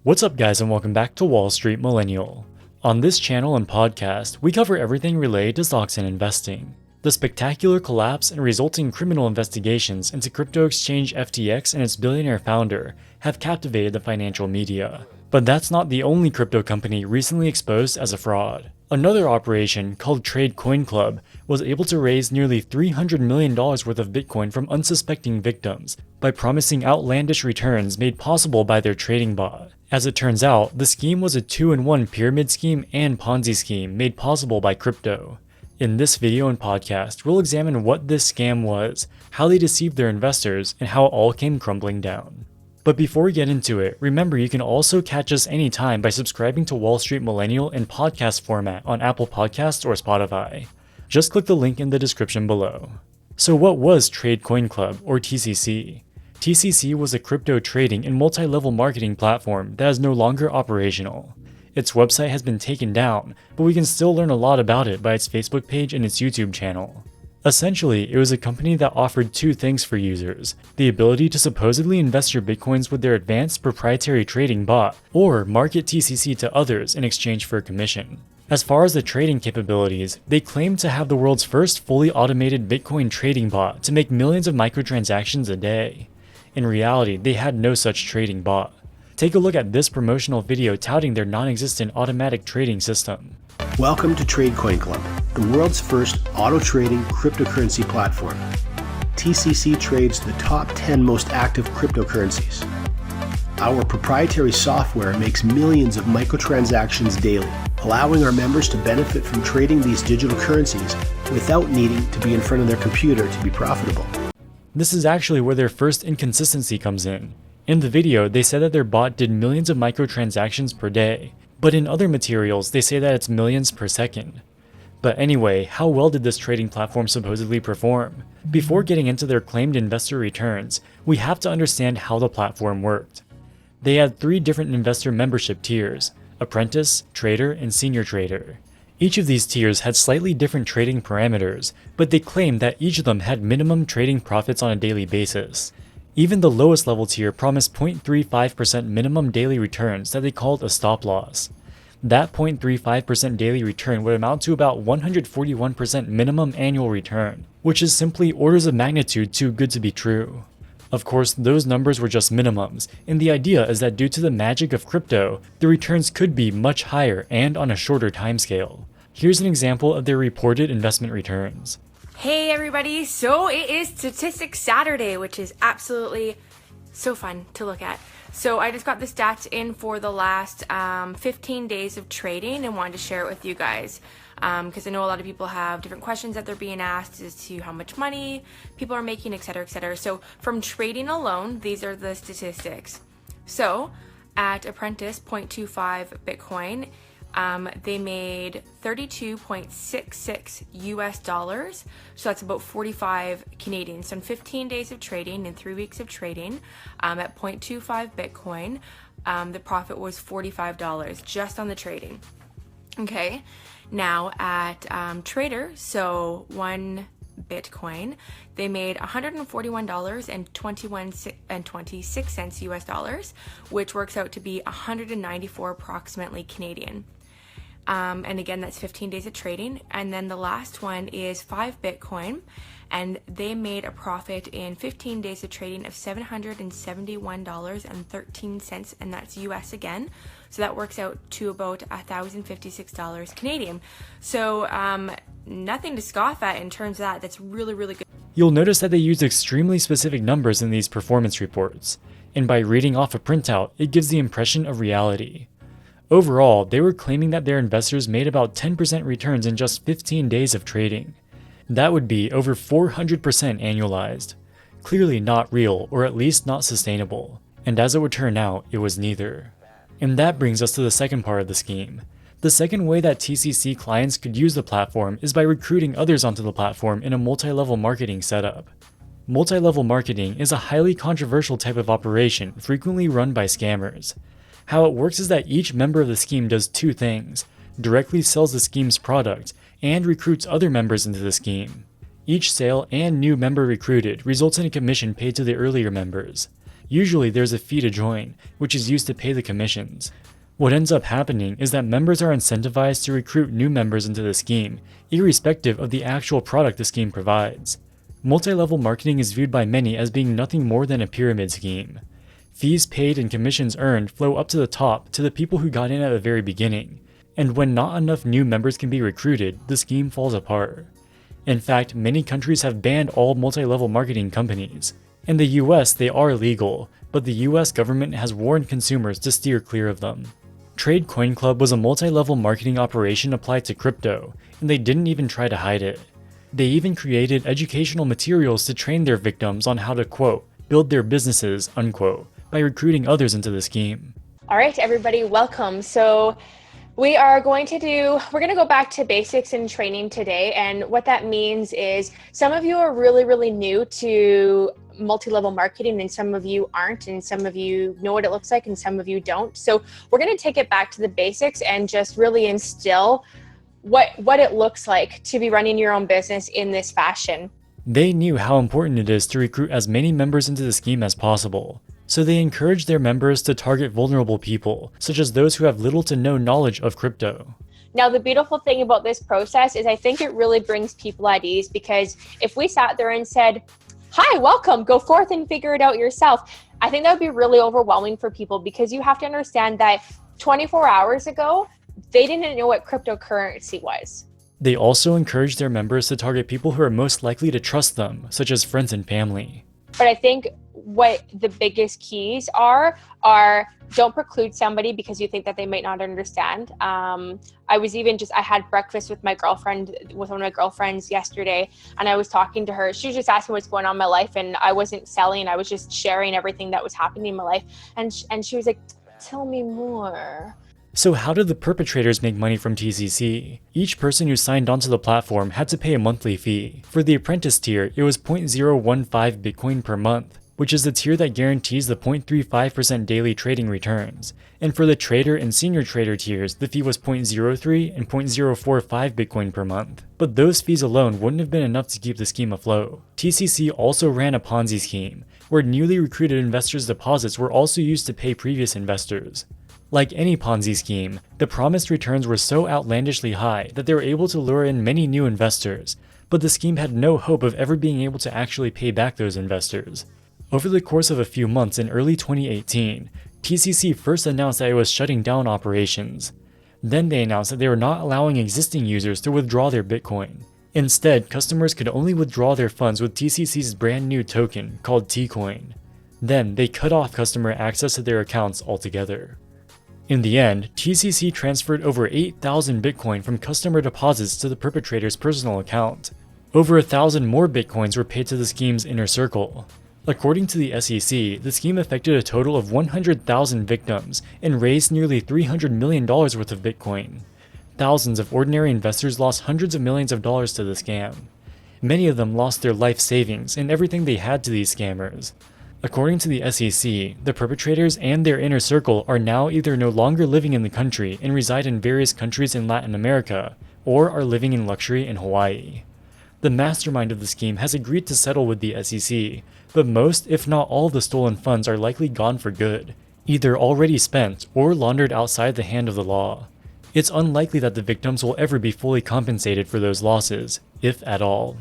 What's up guys, and welcome back to Wall Street Millennial. On this channel and podcast, we cover everything related to stocks and investing. The spectacular collapse and resulting criminal investigations into crypto exchange FTX and its billionaire founder have captivated the financial media. But that's not the only crypto company recently exposed as a fraud. Another operation, called Trade Coin Club, was able to raise nearly $300 million worth of Bitcoin from unsuspecting victims by promising outlandish returns made possible by their trading bot. As it turns out, the scheme was a 2-in-1 pyramid scheme and Ponzi scheme made possible by crypto. In this video and podcast, we'll examine what this scam was, how they deceived their investors, and how it all came crumbling down. But before we get into it, remember you can also catch us anytime by subscribing to Wall Street Millennial in podcast format on Apple Podcasts or Spotify. Just click the link in the description below. So what was Trade Coin Club, or TCC? TCC was a crypto trading and multi-level marketing platform that is no longer operational. Its website has been taken down, but we can still learn a lot about it by its Facebook page and its YouTube channel. Essentially, it was a company that offered two things for users: the ability to supposedly invest your bitcoins with their advanced proprietary trading bot, or market TCC to others in exchange for a commission. As far as the trading capabilities, they claimed to have the world's first fully automated Bitcoin trading bot to make millions of microtransactions a day. In reality, they had no such trading bot. Take a look at this promotional video touting their non-existent automatic trading system. Welcome to Trade Coin Club, the world's first auto-trading cryptocurrency platform. TCC trades the top 10 most active cryptocurrencies. Our proprietary software makes millions of microtransactions daily, allowing our members to benefit from trading these digital currencies without needing to be in front of their computer to be profitable. This is actually where their first inconsistency comes in. In the video, they said that their bot did millions of microtransactions per day, but in other materials, they say that it's millions per second. But anyway, how well did this trading platform supposedly perform? Before getting into their claimed investor returns, we have to understand how the platform worked. They had 3 different investor membership tiers: apprentice, trader, and senior trader. Each of these tiers had slightly different trading parameters, but they claimed that each of them had minimum trading profits on a daily basis. Even the lowest level tier promised 0.35% minimum daily returns that they called a stop loss. That 0.35% daily return would amount to about 141% minimum annual return, which is simply orders of magnitude too good to be true. Of course, those numbers were just minimums, and the idea is that due to the magic of crypto, the returns could be much higher and on a shorter timescale. Here's an example of their reported investment returns. Hey everybody, so it is Statistics Saturday, which is absolutely so fun to look at. So I just got the stats in for the last 15 days of trading and wanted to share it with you guys. Because I know a lot of people have different questions that they're being asked as to how much money people are making, etc., etc. So from trading alone, these are the statistics. So at Apprentice 0.25 Bitcoin, they made 32.66 US dollars. So that's about 45 Canadian. So in 15 days of trading and 3 weeks of trading, at 0.25 Bitcoin, the profit was $45 just on the trading. Okay. Now at Trader, so 1 Bitcoin, they made $141.26 US dollars, which works out to be 194 approximately Canadian. And again, that's 15 days of trading. And then the last one is 5 Bitcoin, and they made a profit in 15 days of trading of $771.13, and that's US again. So that works out to about $1,056 Canadian. So nothing to scoff at in terms of that. That's really, really good. You'll notice that they use extremely specific numbers in these performance reports, and by reading off a printout, it gives the impression of reality. Overall, they were claiming that their investors made about 10% returns in just 15 days of trading. That would be over 400% annualized. Clearly not real, or at least not sustainable. And as it would turn out, it was neither. And that brings us to the second part of the scheme. The second way that TCC clients could use the platform is by recruiting others onto the platform in a multi-level marketing setup. Multi-level marketing is a highly controversial type of operation frequently run by scammers. How it works is that each member of the scheme does two things: directly sells the scheme's product and recruits other members into the scheme. Each sale and new member recruited results in a commission paid to the earlier members. Usually there's a fee to join, which is used to pay the commissions. What ends up happening is that members are incentivized to recruit new members into the scheme, irrespective of the actual product the scheme provides. Multi-level marketing is viewed by many as being nothing more than a pyramid scheme. Fees paid and commissions earned flow up to the top to the people who got in at the very beginning, and when not enough new members can be recruited, the scheme falls apart. In fact, many countries have banned all multi-level marketing companies. In the US, they are legal, but the US government has warned consumers to steer clear of them. Trade Coin Club was a multi-level marketing operation applied to crypto, and they didn't even try to hide it. They even created educational materials to train their victims on how to, quote, build their businesses, unquote, by recruiting others into the scheme. All right, everybody, welcome. So we're going to go back to basics in training today. And what that means is some of you are really, really new to multi-level marketing and some of you aren't, and some of you know what it looks like and some of you don't. So we're going to take it back to the basics and just really instill what it looks like to be running your own business in this fashion. They knew how important it is to recruit as many members into the scheme as possible. So they encouraged their members to target vulnerable people, such as those who have little to no knowledge of crypto. Now, the beautiful thing about this process is I think it really brings people at ease, because if we sat there and said, hi, welcome, go forth and figure it out yourself, I think that would be really overwhelming for people, because you have to understand that 24 hours ago, they didn't know what cryptocurrency was. They also encouraged their members to target people who are most likely to trust them, such as friends and family. But I think what the biggest keys are don't preclude somebody because you think that they might not understand. I had breakfast with one of my girlfriends yesterday, and I was talking to her. She was just asking what's going on in my life, and I wasn't selling. I was just sharing everything that was happening in my life. And she was like, tell me more. So how did the perpetrators make money from TCC? Each person who signed onto the platform had to pay a monthly fee. For the apprentice tier, it was 0.015 Bitcoin per month, which is the tier that guarantees the 0.35% daily trading returns. And for the trader and senior trader tiers, the fee was 0.03 and 0.045 Bitcoin per month. But those fees alone wouldn't have been enough to keep the scheme afloat. TCC also ran a Ponzi scheme, where newly recruited investors' deposits were also used to pay previous investors. Like any Ponzi scheme, the promised returns were so outlandishly high that they were able to lure in many new investors, but the scheme had no hope of ever being able to actually pay back those investors. Over the course of a few months in early 2018, TCC first announced that it was shutting down operations. Then they announced that they were not allowing existing users to withdraw their Bitcoin. Instead, customers could only withdraw their funds with TCC's brand new token called T-Coin. Then they cut off customer access to their accounts altogether. In the end, TCC transferred over 8,000 Bitcoin from customer deposits to the perpetrator's personal account. Over 1,000 more Bitcoins were paid to the scheme's inner circle. According to the SEC, the scheme affected a total of 100,000 victims and raised nearly $300 million worth of Bitcoin. Thousands of ordinary investors lost hundreds of millions of dollars to the scam. Many of them lost their life savings and everything they had to these scammers. According to the SEC, the perpetrators and their inner circle are now either no longer living in the country and reside in various countries in Latin America, or are living in luxury in Hawaii. The mastermind of the scheme has agreed to settle with the SEC, but most, if not all, of the stolen funds are likely gone for good, either already spent or laundered outside the hand of the law. It's unlikely that the victims will ever be fully compensated for those losses, if at all.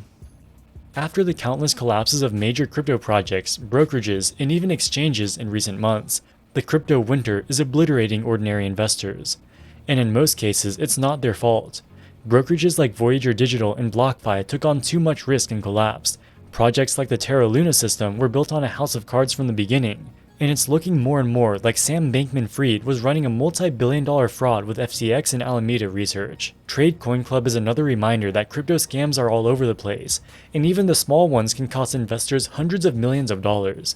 After the countless collapses of major crypto projects, brokerages, and even exchanges in recent months, the crypto winter is obliterating ordinary investors. And in most cases, it's not their fault. Brokerages like Voyager Digital and BlockFi took on too much risk and collapsed. Projects like the Terra Luna system were built on a house of cards from the beginning. And it's looking more and more like Sam Bankman-Fried was running a multi-billion-dollar fraud with FTX and Alameda Research. Trade Coin Club is another reminder that crypto scams are all over the place, and even the small ones can cost investors hundreds of millions of dollars.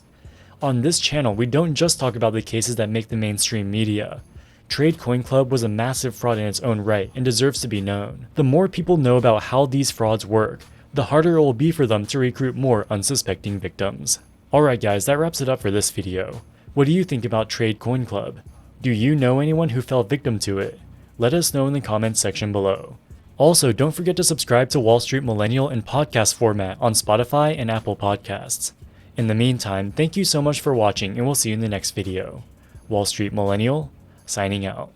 On this channel, we don't just talk about the cases that make the mainstream media. Trade Coin Club was a massive fraud in its own right and deserves to be known. The more people know about how these frauds work, the harder it will be for them to recruit more unsuspecting victims. Alright guys, that wraps it up for this video. What do you think about Trade Coin Club? Do you know anyone who fell victim to it? Let us know in the comments section below. Also, don't forget to subscribe to Wall Street Millennial in podcast format on Spotify and Apple Podcasts. In the meantime, thank you so much for watching and we'll see you in the next video. Wall Street Millennial, signing out.